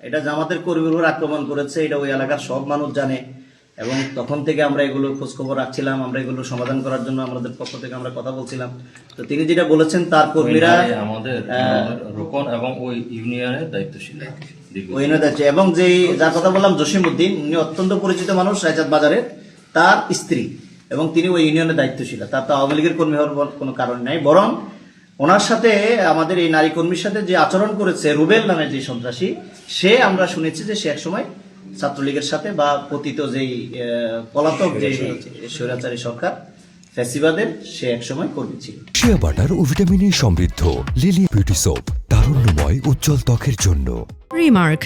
এটা জামাতের কর্মীর উপর আক্রমণ করেছে, এটা ওই এলাকার সব মানুষ জানে এবং তখন থেকে আমরা এগুলো খোঁজখবর রাখছিলাম, আমরা এগুলো সমাধান করার জন্য আমাদের পক্ষ থেকে আমরা কথা বলছিলাম। তো তিনি যেটা বলেছেন তার কর্মীরা আমাদের রোকন এবং ওই ইউনিয়নের দায়িত্বশীল ওই দায়িত্ব, এবং যেই যার কথা বললাম জসিমউদ্দিন, উনি অত্যন্ত পরিচিত মানুষ রায়চাঁদ বাজারের, তার স্ত্রী, এবং তিনি ওই ইউনিয়নের দায়িত্বশীল। তার তো আওয়ামী লীগের কর্মী হওয়ার কোনো কারণ নাই, বরং ওনার সাথে আমাদের এই নারী কর্মীর সাথে যে আচরণ করেছে রুবেল নামে যে সন্ত্রাসী, সে আমরা শুনেছি যে সে একসময় ছাত্রলীগের সাথে বা পতিত যেই পলাতক যে স্বৈরাচারী সরকার ফ্যাসিবাদের, সে একসময় কর্মী ছিল। শিয়া বাটার ও ভিটামিনে সমৃদ্ধ লিলি বিউটি সোপ, তারুণ্যময় উজ্জ্বল ত্বকের জন্য। রিমার্ক,